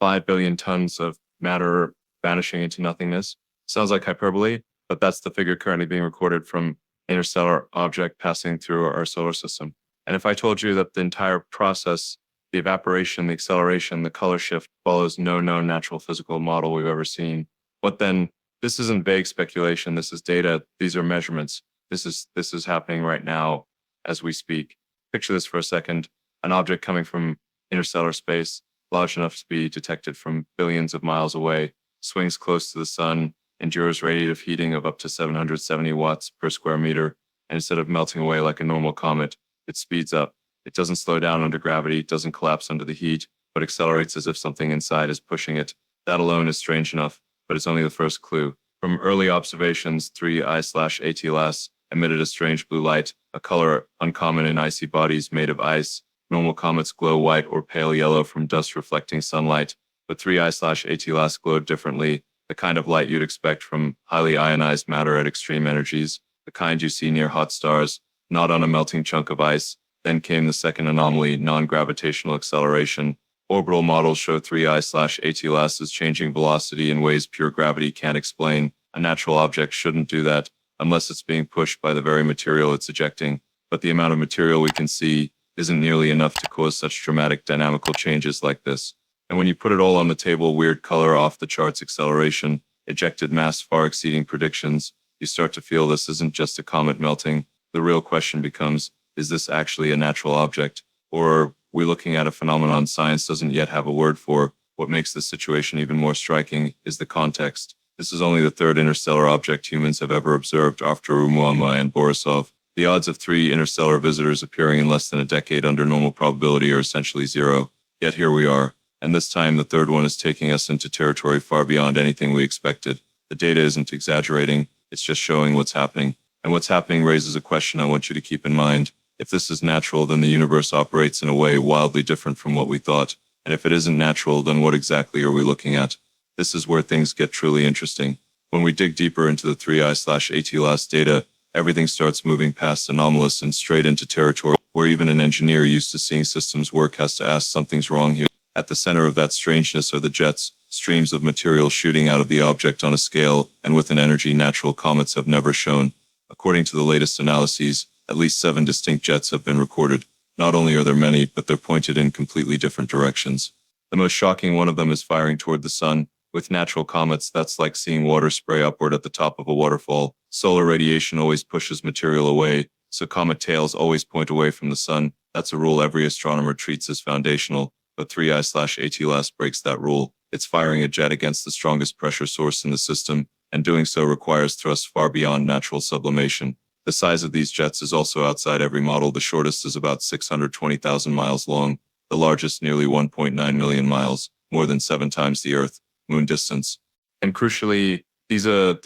5 billion tons of matter vanishing into nothingness. Sounds like hyperbole, but that's the figure currently being recorded from interstellar object passing through our solar system. And if I told you that the entire process, the evaporation, the acceleration, the color shift follows no known natural physical model we've ever seen, what then? This isn't vague speculation. This is data. These are measurements. This is happening right now as we speak. Picture this for a second. An object coming from interstellar space, large enough to be detected from billions of miles away, swings close to the sun, endures radiative heating of up to 770 watts per square meter, and instead of melting away like a normal comet, it speeds up. It doesn't slow down under gravity, it doesn't collapse under the heat, but accelerates as if something inside is pushing it. That alone is strange enough, but it's only the first clue. From early observations, 3I/ATLAS emitted a strange blue light, a color uncommon in icy bodies made of ice. Normal comets glow white or pale yellow from dust-reflecting sunlight, but 3I/ATLAS glowed differently, the kind of light you'd expect from highly ionized matter at extreme energies, the kind you see near hot stars, not on a melting chunk of ice. Then came the second anomaly, non-gravitational acceleration. Orbital models show 3I/ATLAS's changing velocity in ways pure gravity can't explain. A natural object shouldn't do that, unless it's being pushed by the very material it's ejecting. But the amount of material we can see isn't nearly enough to cause such dramatic dynamical changes like this. And when you put it all on the table, weird color, off-the-charts acceleration, ejected mass far exceeding predictions, you start to feel this isn't just a comet melting. The real question becomes, is this actually a natural object? Or are we looking at a phenomenon science doesn't yet have a word for? What makes this situation even more striking is the context. This is only the third interstellar object humans have ever observed after Oumuamua and Borisov. The odds of 3 interstellar visitors appearing in less than a decade under normal probability are essentially zero. Yet here we are, and this time the third one is taking us into territory far beyond anything we expected. The data isn't exaggerating, it's just showing what's happening. And what's happening raises a question I want you to keep in mind. If this is natural, then the universe operates in a way wildly different from what we thought. And if it isn't natural, then what exactly are we looking at? This is where things get truly interesting. When we dig deeper into the 3I/ATLAS data, everything starts moving past anomalous and straight into territory where even an engineer used to seeing systems work has to ask something's wrong here. At the center of that strangeness are the jets, streams of material shooting out of the object on a scale and with an energy natural comets have never shown. According to the latest analyses, at least 7 distinct jets have been recorded. Not only are there many, but they're pointed in completely different directions. The most shocking one of them is firing toward the sun. With natural comets, that's like seeing water spray upward at the top of a waterfall. Solar radiation always pushes material away, so comet tails always point away from the sun. That's a rule every astronomer treats as foundational, but 3I/ATLAS breaks that rule. It's firing a jet against the strongest pressure source in the system, and doing so requires thrust far beyond natural sublimation. The size of these jets is also outside every model. The shortest is about 620,000 miles long, the largest nearly 1.9 million miles, more than 7 times the Earth-Moon distance. And crucially, these are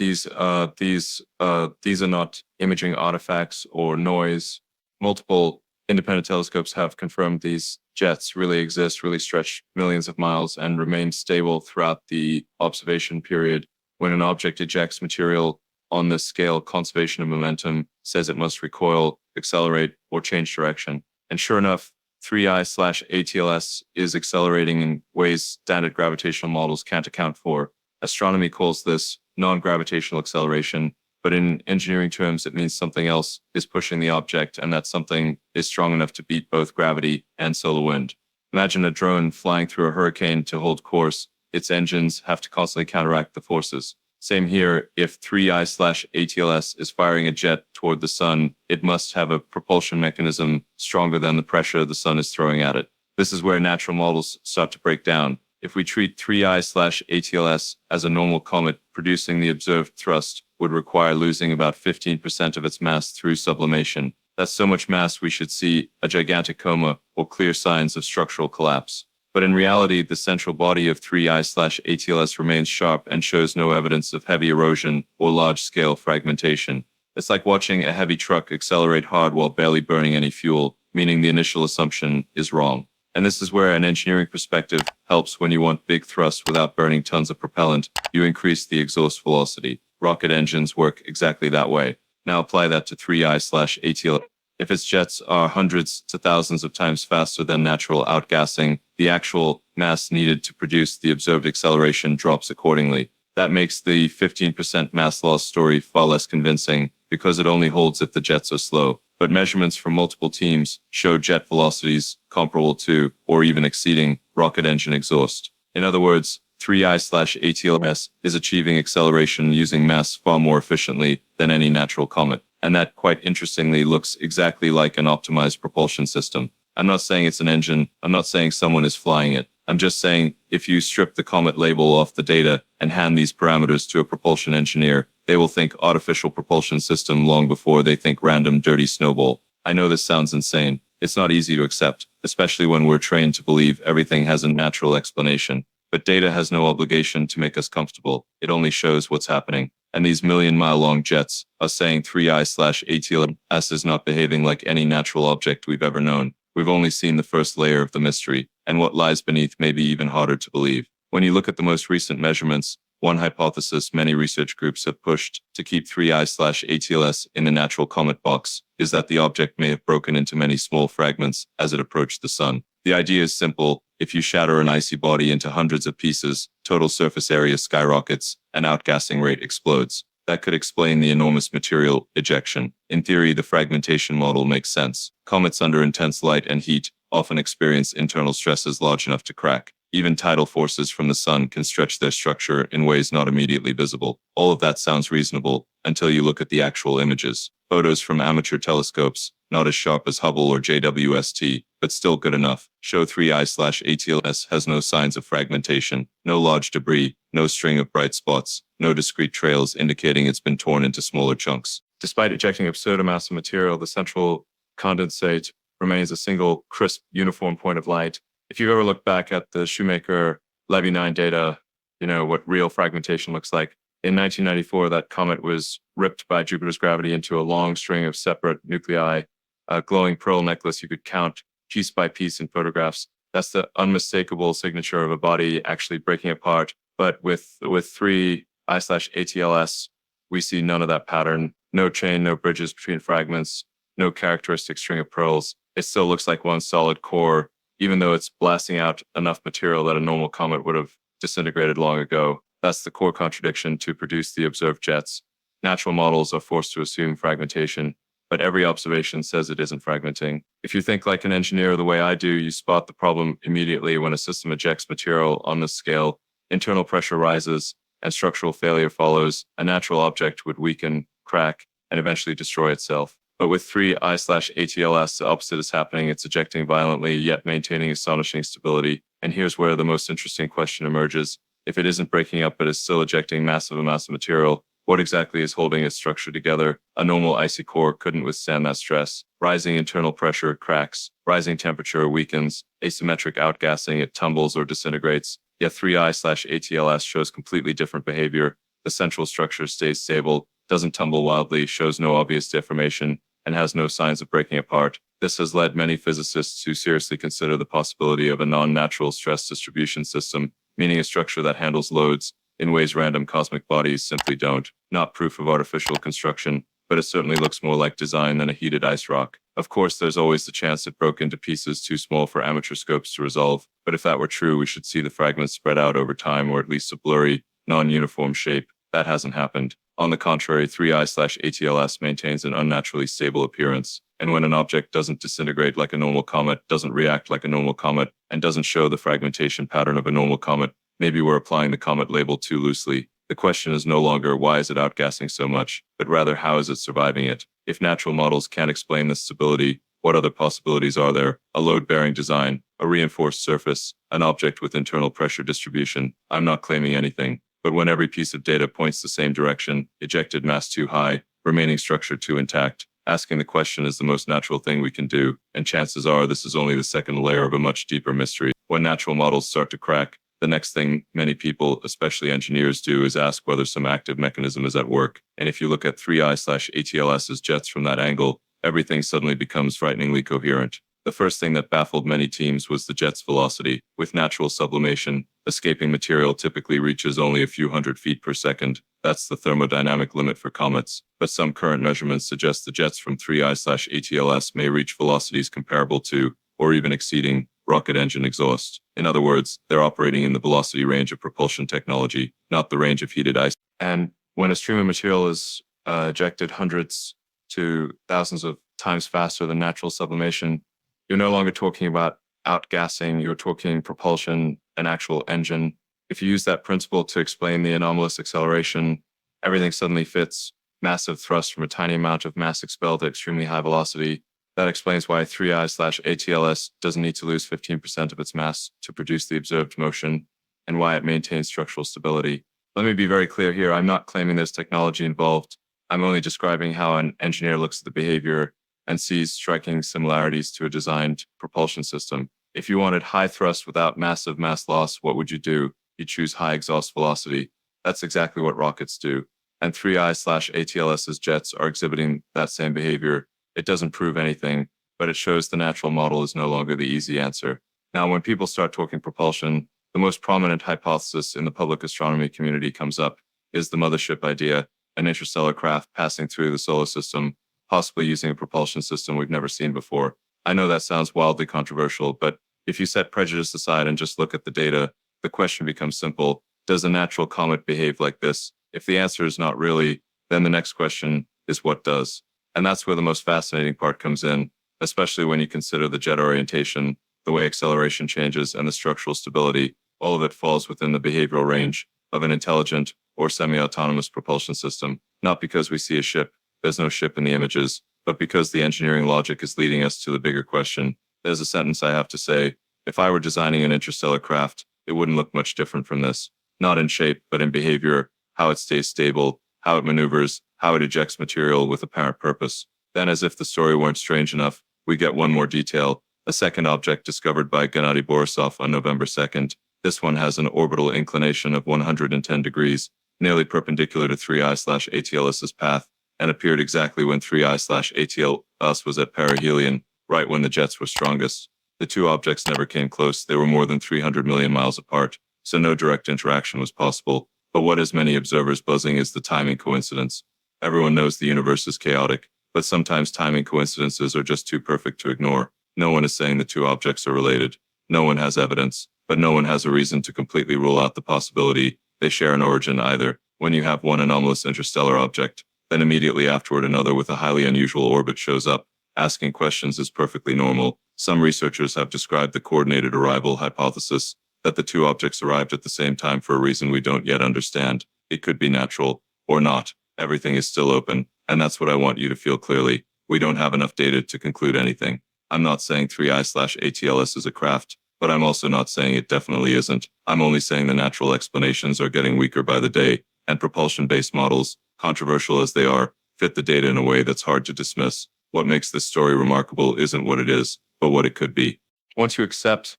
not imaging artifacts or noise. Multiple independent telescopes have confirmed these jets really exist, really stretch millions of miles, and remain stable throughout the observation period. When an object ejects material on this scale, conservation of momentum says it must recoil, accelerate, or change direction. And sure enough, 3I/ATLAS is accelerating in ways standard gravitational models can't account for. Astronomy calls this non-gravitational acceleration, but in engineering terms, it means something else is pushing the object, and that something is strong enough to beat both gravity and solar wind. Imagine a drone flying through a hurricane. To hold course, its engines have to constantly counteract the forces. Same here, if 3I/ATLAS is firing a jet toward the sun, it must have a propulsion mechanism stronger than the pressure the sun is throwing at it. This is where natural models start to break down. If we treat 3I/ATLAS as a normal comet, producing the observed thrust would require losing about 15% of its mass through sublimation. That's so much mass we should see a gigantic coma or clear signs of structural collapse. But in reality, the central body of 3I/ATLAS remains sharp and shows no evidence of heavy erosion or large-scale fragmentation. It's like watching a heavy truck accelerate hard while barely burning any fuel, meaning the initial assumption is wrong. And this is where an engineering perspective helps. When you want big thrust without burning tons of propellant, you increase the exhaust velocity. Rocket engines work exactly that way. Now apply that to 3I/ATLAS. If its jets are hundreds to thousands of times faster than natural outgassing, the actual mass needed to produce the observed acceleration drops accordingly. That makes the 15% mass loss story far less convincing because it only holds if the jets are slow. But measurements from multiple teams show jet velocities comparable to or even exceeding rocket engine exhaust. In other words, 3I/ATLS is achieving acceleration using mass far more efficiently than any natural comet. And that, quite interestingly, looks exactly like an optimized propulsion system. I'm not saying it's an engine. I'm not saying someone is flying it. I'm just saying if you strip the Comet label off the data and hand these parameters to a propulsion engineer, they will think artificial propulsion system long before they think random dirty snowball. I know this sounds insane. It's not easy to accept, especially when we're trained to believe everything has a natural explanation. But data has no obligation to make us comfortable. It only shows what's happening. And these million-mile-long jets are saying 3I/ATLS is not behaving like any natural object we've ever known. We've only seen the first layer of the mystery, and what lies beneath may be even harder to believe. When you look at the most recent measurements, one hypothesis many research groups have pushed to keep 3I/ATLS in the natural comet box is that the object may have broken into many small fragments as it approached the sun. The idea is simple. If you shatter an icy body into hundreds of pieces, total surface area skyrockets and outgassing rate explodes. That could explain the enormous material ejection. In theory, the fragmentation model makes sense. Comets under intense light and heat often experience internal stresses large enough to crack. Even tidal forces from the sun can stretch their structure in ways not immediately visible. All of that sounds reasonable until you look at the actual images. Photos from amateur telescopes, not as sharp as Hubble or JWST, but still good enough, show 3I/ATLS has no signs of fragmentation, no large debris, no string of bright spots, no discrete trails indicating it's been torn into smaller chunks. Despite ejecting absurd amounts of material, the central condensate remains a single, crisp, uniform point of light. If you've ever looked back at the Shoemaker-Levy 9 data, you know what real fragmentation looks like. In 1994, that comet was ripped by Jupiter's gravity into a long string of separate nuclei, a glowing pearl necklace you could count piece by piece in photographs. That's the unmistakable signature of a body actually breaking apart. But with 3I/ATLS, we see none of that pattern. No chain, no bridges between fragments, no characteristic string of pearls. It still looks like one solid core, even though it's blasting out enough material that a normal comet would have disintegrated long ago. That's the core contradiction to produce the observed jets. Natural models are forced to assume fragmentation, but every observation says it isn't fragmenting. If you think like an engineer the way I do, you spot the problem immediately when a system ejects material on this scale. Internal pressure rises and structural failure follows. A natural object would weaken, crack, and eventually destroy itself. But with 3I/ATLS, the opposite is happening. It's ejecting violently, yet maintaining astonishing stability. And here's where the most interesting question emerges. If it isn't breaking up but is still ejecting massive amounts of material, what exactly is holding its structure together? A normal icy core couldn't withstand that stress. Rising internal pressure, it cracks. Rising temperature weakens. Asymmetric outgassing, it tumbles or disintegrates. Yet 3I/ATLS shows completely different behavior. The central structure stays stable, doesn't tumble wildly, shows no obvious deformation, and has no signs of breaking apart. This has led many physicists to seriously consider the possibility of a non-natural stress distribution system, meaning a structure that handles loads in ways random cosmic bodies simply don't. Not proof of artificial construction, but it certainly looks more like design than a heated ice rock. Of course, there's always the chance it broke into pieces too small for amateur scopes to resolve, but if that were true, we should see the fragments spread out over time or at least a blurry, non-uniform shape. That hasn't happened. On the contrary, 3I/ATLS maintains an unnaturally stable appearance. And when an object doesn't disintegrate like a normal comet, doesn't react like a normal comet, and doesn't show the fragmentation pattern of a normal comet, maybe we're applying the comet label too loosely. The question is no longer why is it outgassing so much, but rather how is it surviving it? If natural models can't explain this stability, what other possibilities are there? A load-bearing design, a reinforced surface, an object with internal pressure distribution. I'm not claiming anything. But when every piece of data points the same direction, ejected mass too high, remaining structure too intact, asking the question is the most natural thing we can do, and chances are this is only the second layer of a much deeper mystery. When natural models start to crack, the next thing many people, especially engineers, do is ask whether some active mechanism is at work. And if you look at 3I/ATLS's jets from that angle, everything suddenly becomes frighteningly coherent. The first thing that baffled many teams was the jet's velocity. With natural sublimation, escaping material typically reaches only a few hundred feet per second. That's the thermodynamic limit for comets. But some current measurements suggest the jets from 3I/ATLS may reach velocities comparable to, or even exceeding, rocket engine exhaust. In other words, they're operating in the velocity range of propulsion technology, not the range of heated ice. And when a stream of material is ejected hundreds to thousands of times faster than natural sublimation, you're no longer talking about outgassing, you're talking propulsion, an actual engine. If you use that principle to explain the anomalous acceleration, everything suddenly fits. Massive thrust from a tiny amount of mass expelled at extremely high velocity. That explains why 3I/ATLS doesn't need to lose 15% of its mass to produce the observed motion, and why it maintains structural stability. Let me be very clear here. I'm not claiming there's technology involved. I'm only describing how an engineer looks at the behavior and sees striking similarities to a designed propulsion system. If you wanted high thrust without massive mass loss, what would you do? You'd choose high exhaust velocity. That's exactly what rockets do. And 3I/ATLS's jets are exhibiting that same behavior. It doesn't prove anything, but it shows the natural model is no longer the easy answer. Now, when people start talking propulsion, the most prominent hypothesis in the public astronomy community comes up is the Mothership idea, an interstellar craft passing through the solar system, possibly using a propulsion system we've never seen before. I know that sounds wildly controversial, but if you set prejudice aside and just look at the data, the question becomes simple. Does a natural comet behave like this? If the answer is not really, then the next question is what does? And that's where the most fascinating part comes in, especially when you consider the jet orientation, the way acceleration changes, and the structural stability. All of it falls within the behavioral range of an intelligent or semi-autonomous propulsion system, not because we see a ship, there's no ship in the images, but because the engineering logic is leading us to the bigger question. There's a sentence I have to say. If I were designing an interstellar craft, it wouldn't look much different from this. Not in shape, but in behavior, how it stays stable, how it maneuvers, how it ejects material with apparent purpose. Then, as if the story weren't strange enough, we get one more detail, a second object discovered by Gennady Borisov on November 2nd. This one has an orbital inclination of 110 degrees, nearly perpendicular to 3I/ATLS's path, and appeared exactly when 3I/ATLS was at perihelion, right when the jets were strongest. The two objects never came close. They were more than 300 million miles apart, so no direct interaction was possible. But what has many observers buzzing is the timing coincidence. Everyone knows the universe is chaotic, but sometimes timing coincidences are just too perfect to ignore. No one is saying the two objects are related. No one has evidence, but no one has a reason to completely rule out the possibility they share an origin either. When you have one anomalous interstellar object, then immediately afterward another with a highly unusual orbit shows up. Asking questions is perfectly normal. Some researchers have described the coordinated arrival hypothesis, that the two objects arrived at the same time for a reason we don't yet understand. It could be natural, or not. Everything is still open, and that's what I want you to feel clearly. We don't have enough data to conclude anything. I'm not saying 3I/ATLS is a craft, but I'm also not saying it definitely isn't. I'm only saying the natural explanations are getting weaker by the day, and propulsion-based models, controversial as they are, fit the data in a way that's hard to dismiss. What makes this story remarkable isn't what it is, but what it could be. Once you accept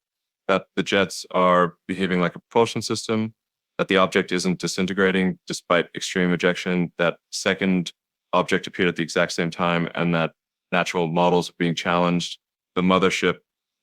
that the jets are behaving like a propulsion system, that the object isn't disintegrating despite extreme ejection, that second object appeared at the exact same time, and that natural models are being challenged, the mothership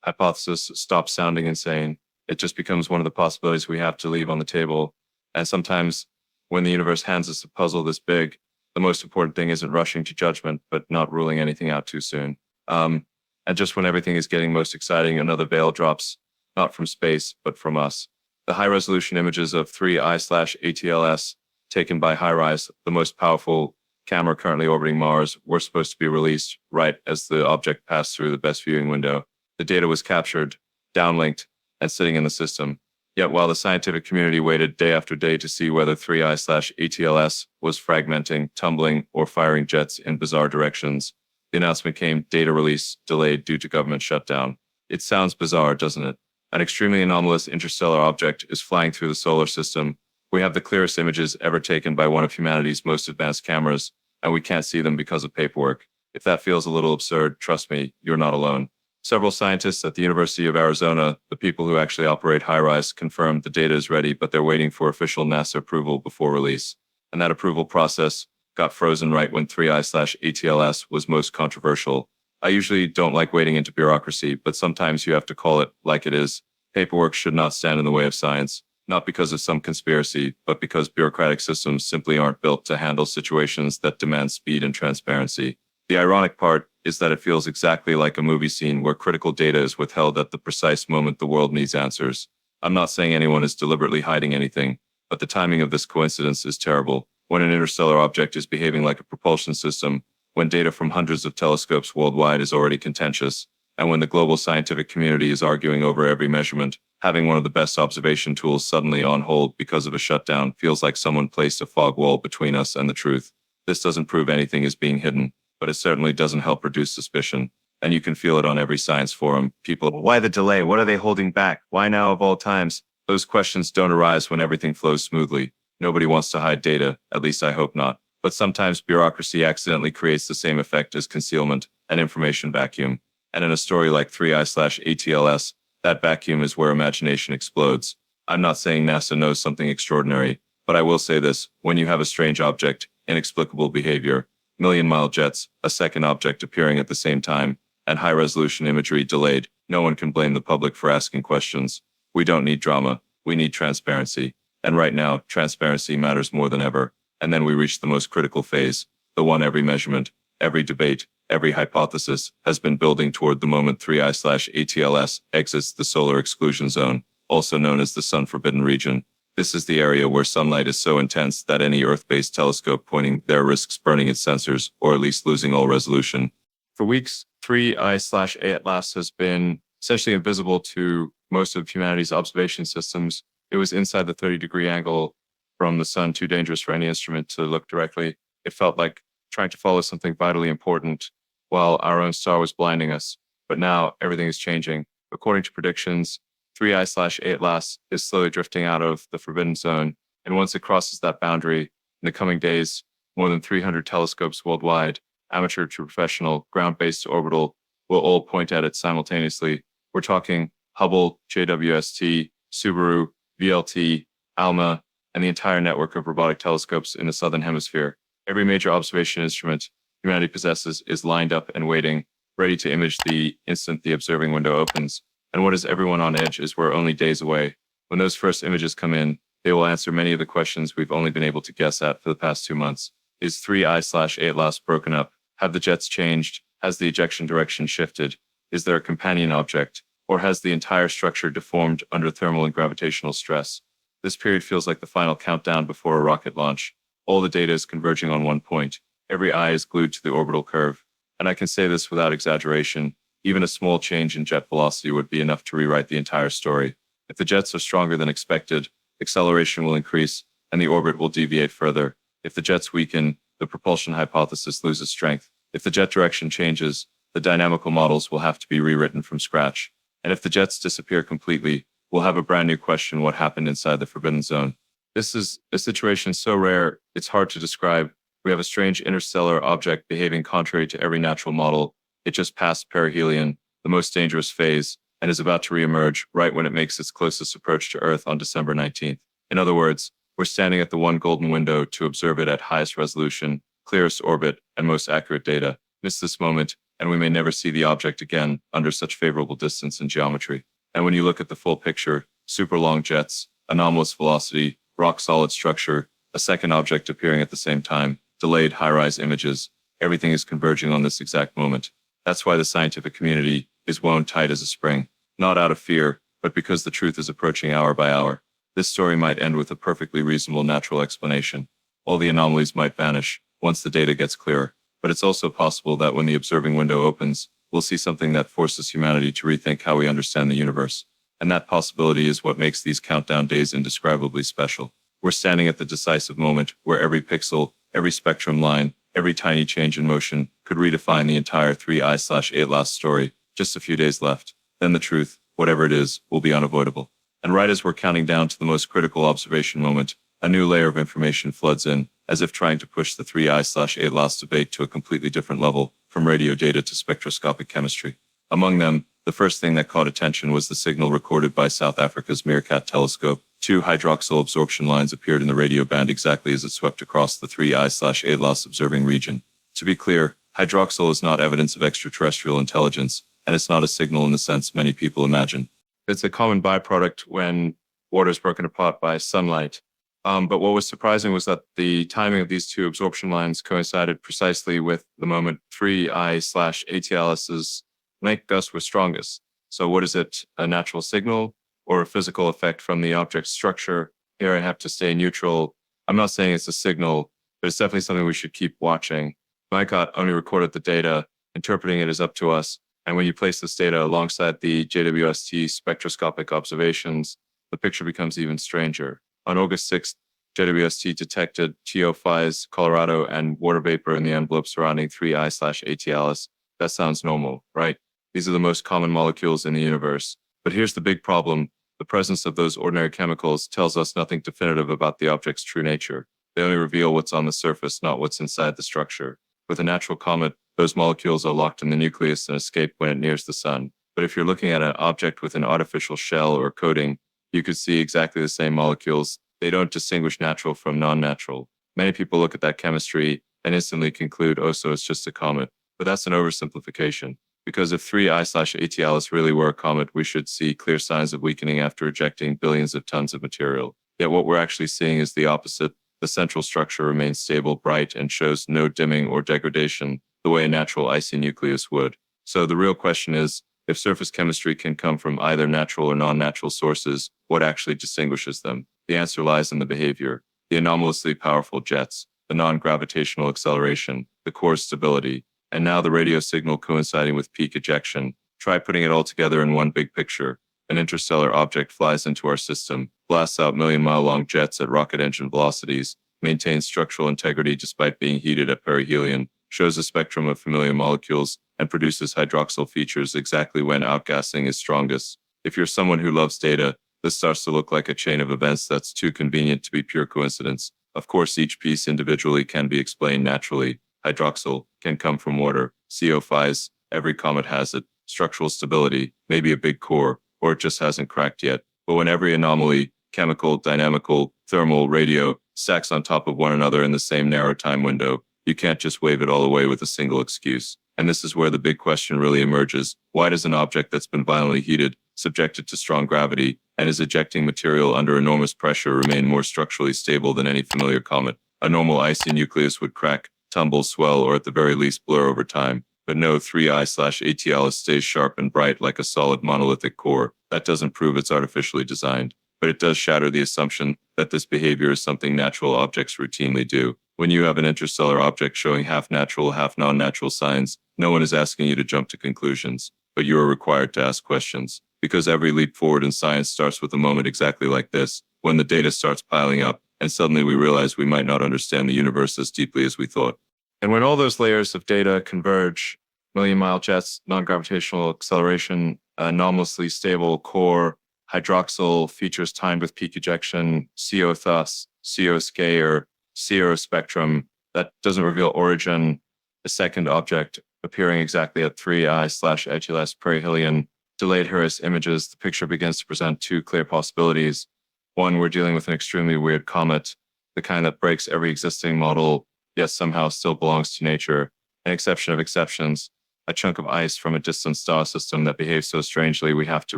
hypothesis stops sounding insane. It just becomes one of the possibilities we have to leave on the table. And sometimes when the universe hands us a puzzle this big, the most important thing isn't rushing to judgment, but not ruling anything out too soon. And just when everything is getting most exciting, another veil drops, not from space, but from us. The high-resolution images of 3I/ATLS taken by HiRISE, the most powerful camera currently orbiting Mars, were supposed to be released right as the object passed through the best viewing window. The data was captured, downlinked, and sitting in the system. Yet while the scientific community waited day after day to see whether 3I/ATLS was fragmenting, tumbling, or firing jets in bizarre directions, the announcement came, data release delayed due to government shutdown. It sounds bizarre, doesn't it? An extremely anomalous interstellar object is flying through the solar system. We have the clearest images ever taken by one of humanity's most advanced cameras, and we can't see them because of paperwork. If that feels a little absurd, trust me, you're not alone. Several scientists at the University of Arizona, the people who actually operate HiRISE, confirmed the data is ready, but they're waiting for official NASA approval before release. And that approval process got frozen right when 3I/ATLS was most controversial. I usually don't like wading into bureaucracy, but sometimes you have to call it like it is. Paperwork should not stand in the way of science, not because of some conspiracy, but because bureaucratic systems simply aren't built to handle situations that demand speed and transparency. The ironic part is that it feels exactly like a movie scene where critical data is withheld at the precise moment the world needs answers. I'm not saying anyone is deliberately hiding anything, but the timing of this coincidence is terrible. When an interstellar object is behaving like a propulsion system, when data from hundreds of telescopes worldwide is already contentious, and when the global scientific community is arguing over every measurement, having one of the best observation tools suddenly on hold because of a shutdown feels like someone placed a fog wall between us and the truth. This doesn't prove anything is being hidden, but it certainly doesn't help reduce suspicion. And you can feel it on every science forum. People, why the delay? What are they holding back? Why now of all times? Those questions don't arise when everything flows smoothly. Nobody wants to hide data, at least I hope not. But sometimes bureaucracy accidentally creates the same effect as concealment, an information vacuum. And in a story like 3I/ATLS, that vacuum is where imagination explodes. I'm not saying NASA knows something extraordinary, but I will say this: when you have a strange object, inexplicable behavior, million-mile jets, a second object appearing at the same time, and high-resolution imagery delayed, no one can blame the public for asking questions. We don't need drama, we need transparency. And right now, transparency matters more than ever. And then we reach the most critical phase, the one every measurement, every debate, every hypothesis has been building toward the moment 3I/ATLS exits the solar exclusion zone, also known as the sun-forbidden region. This is the area where sunlight is so intense that any Earth-based telescope pointing there risks burning its sensors, or at least losing all resolution. For weeks, 3I/ATLAS has been essentially invisible to most of humanity's observation systems. It was inside the 30-degree angle from the sun, too dangerous for any instrument to look directly. It felt like trying to follow something vitally important while our own star was blinding us. But now everything is changing. According to predictions, 3I/ATLAS is slowly drifting out of the forbidden zone. And once it crosses that boundary, in the coming days, more than 300 telescopes worldwide, amateur to professional, ground-based to orbital, will all point at it simultaneously. We're talking Hubble, JWST, Subaru, VLT, ALMA, and the entire network of robotic telescopes in the southern hemisphere. Every major observation instrument humanity possesses is lined up and waiting, ready to image the instant the observing window opens. And what is everyone on edge is we're only days away. When those first images come in, they will answer many of the questions we've only been able to guess at for the past 2 months. Is 3I/ATLAS broken up? Have the jets changed? Has the ejection direction shifted? Is there a companion object? Or has the entire structure deformed under thermal and gravitational stress? This period feels like the final countdown before a rocket launch. All the data is converging on one point. Every eye is glued to the orbital curve. And I can say this without exaggeration. Even a small change in jet velocity would be enough to rewrite the entire story. If the jets are stronger than expected, acceleration will increase and the orbit will deviate further. If the jets weaken, the propulsion hypothesis loses strength. If the jet direction changes, the dynamical models will have to be rewritten from scratch. And if the jets disappear completely, we'll have a brand new question: what happened inside the forbidden zone? This is a situation so rare, it's hard to describe. We have a strange interstellar object behaving contrary to every natural model. It just passed perihelion, the most dangerous phase, and is about to reemerge right when it makes its closest approach to Earth on December 19th. In other words, we're standing at the one golden window to observe it at highest resolution, clearest orbit, and most accurate data. Miss this moment, and we may never see the object again under such favorable distance and geometry. And when you look at the full picture, super long jets, anomalous velocity, rock-solid structure, a second object appearing at the same time, delayed high-rise images, everything is converging on this exact moment. That's why the scientific community is wound tight as a spring, not out of fear, but because the truth is approaching hour by hour. This story might end with a perfectly reasonable natural explanation. All the anomalies might vanish once the data gets clearer, but it's also possible that when the observing window opens, we'll see something that forces humanity to rethink how we understand the universe. And that possibility is what makes these countdown days indescribably special. We're standing at the decisive moment where every pixel, every spectrum line, every tiny change in motion could redefine the entire 3I/ATLAS story. Just a few days left. Then the truth, whatever it is, will be unavoidable. And right as we're counting down to the most critical observation moment, a new layer of information floods in, as if trying to push the 3I/ATLAS debate to a completely different level, from radio data to spectroscopic chemistry. Among them, the first thing that caught attention was the signal recorded by South Africa's Meerkat telescope. 2 hydroxyl absorption lines appeared in the radio band exactly as it swept across the 3I/ATLAS observing region. To be clear, hydroxyl is not evidence of extraterrestrial intelligence, and it's not a signal in the sense many people imagine. It's a common byproduct when water is broken apart by sunlight. But what was surprising was that the timing of these two absorption lines coincided precisely with the moment 3I/ATLS's length gust was strongest. So what is it, a natural signal or a physical effect from the object's structure? Here I have to stay neutral. I'm not saying it's a signal, but it's definitely something we should keep watching. My gut only recorded the data, interpreting it is up to us. And when you place this data alongside the JWST spectroscopic observations, the picture becomes even stranger. On August 6th, JWST detected geophytes, Colorado, and water vapor in the envelope surrounding 3I/ATLS. That sounds normal, right? These are the most common molecules in the universe. But here's the big problem. The presence of those ordinary chemicals tells us nothing definitive about the object's true nature. They only reveal what's on the surface, not what's inside the structure. With a natural comet, those molecules are locked in the nucleus and escape when it nears the sun. But if you're looking at an object with an artificial shell or coating, you could see exactly the same molecules. They don't distinguish natural from non-natural. Many people look at that chemistry and instantly conclude, oh, so it's just a comet. But that's an oversimplification. Because if 3I/ATLS really were a comet, we should see clear signs of weakening after ejecting billions of tons of material. Yet what we're actually seeing is the opposite. The central structure remains stable, bright, and shows no dimming or degradation the way a natural icy nucleus would. So the real question is, if surface chemistry can come from either natural or non-natural sources, what actually distinguishes them? The answer lies in the behavior, the anomalously powerful jets, the non-gravitational acceleration, the core stability, and now the radio signal coinciding with peak ejection. Try putting it all together in one big picture. An interstellar object flies into our system, blasts out million-mile-long jets at rocket engine velocities, maintains structural integrity despite being heated at perihelion, shows a spectrum of familiar molecules, and produces hydroxyl features exactly when outgassing is strongest. If you're someone who loves data, this starts to look like a chain of events that's too convenient to be pure coincidence. Of course, each piece individually can be explained naturally. Hydroxyl can come from water. CO5s, every comet has it. Structural stability, maybe a big core, or it just hasn't cracked yet. But when every anomaly, chemical, dynamical, thermal, radio, stacks on top of one another in the same narrow time window, you can't just wave it all away with a single excuse. And this is where the big question really emerges. Why does an object that's been violently heated, subjected to strong gravity, and is ejecting material under enormous pressure remain more structurally stable than any familiar comet? A normal icy nucleus would crack, tumble, swell, or at the very least blur over time. But no 3I/ATLS stays sharp and bright like a solid monolithic core. That doesn't prove it's artificially designed. But it does shatter the assumption that this behavior is something natural objects routinely do. When you have an interstellar object showing half natural, half non-natural signs, no one is asking you to jump to conclusions, but you are required to ask questions. Because every leap forward in science starts with a moment exactly like this, when the data starts piling up, and suddenly we realize we might not understand the universe as deeply as we thought. And when all those layers of data converge, million-mile jets, non-gravitational acceleration, anomalously stable core, hydroxyl features timed with peak ejection, CO thus, CO scare, CO spectrum, that doesn't reveal origin, a second object appearing exactly at 3I/ATLS perihelion, delayed Hera's images, the picture begins to present two clear possibilities. One, we're dealing with an extremely weird comet, the kind that breaks every existing model, yet somehow still belongs to nature, an exception of exceptions, a chunk of ice from a distant star system that behaves so strangely we have to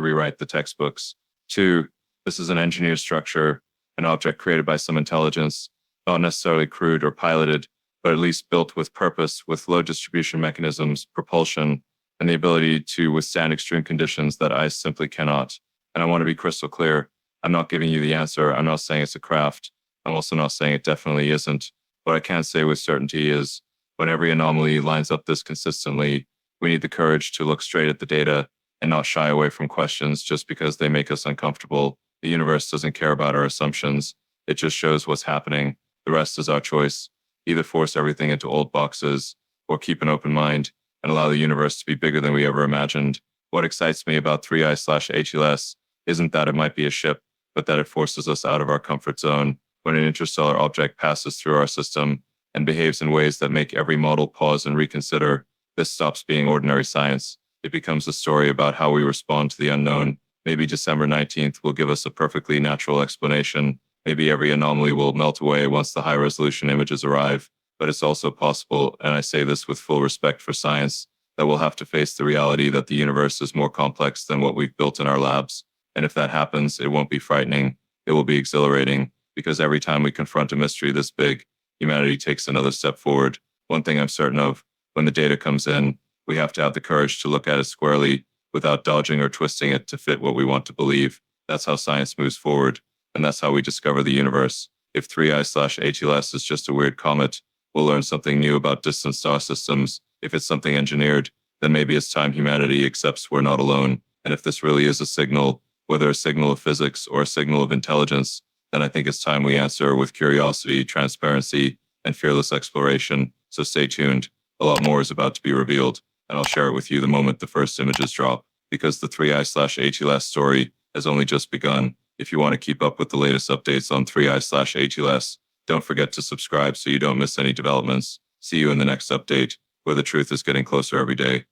rewrite the textbooks. Two, this is an engineered structure, an object created by some intelligence, not necessarily crewed or piloted, but at least built with purpose, with low distribution mechanisms, propulsion, and the ability to withstand extreme conditions that ice simply cannot. And I want to be crystal clear. I'm not giving you the answer. I'm not saying it's a craft. I'm also not saying it definitely isn't. What I can say with certainty is when every anomaly lines up this consistently, we need the courage to look straight at the data and not shy away from questions just because they make us uncomfortable. The universe doesn't care about our assumptions. It just shows what's happening. The rest is our choice. Either force everything into old boxes or keep an open mind and allow the universe to be bigger than we ever imagined. What excites me about 3I/ATLS isn't that it might be a ship, but that it forces us out of our comfort zone. When an interstellar object passes through our system and behaves in ways that make every model pause and reconsider, this stops being ordinary science. It becomes a story about how we respond to the unknown. Maybe December 19th will give us a perfectly natural explanation. Maybe every anomaly will melt away once the high-resolution images arrive. But it's also possible, and I say this with full respect for science, that we'll have to face the reality that the universe is more complex than what we've built in our labs. And if that happens, it won't be frightening. It will be exhilarating. because every time we confront a mystery this big, humanity takes another step forward. One thing I'm certain of, when the data comes in, we have to have the courage to look at it squarely without dodging or twisting it to fit what we want to believe. That's how science moves forward, and that's how we discover the universe. If 3i/ATLS is just a weird comet, we'll learn something new about distant star systems. If it's something engineered, then maybe it's time humanity accepts we're not alone. And if this really is a signal, whether a signal of physics or a signal of intelligence, then I think it's time we answer with curiosity, transparency, and fearless exploration. So stay tuned. A lot more is about to be revealed, and I'll share it with you the moment the first images drop, because the 3i/ATLS story has only just begun. If you want to keep up with the latest updates on 3i/ATLS, don't forget to subscribe so you don't miss any developments. See you in the next update, where the truth is getting closer every day.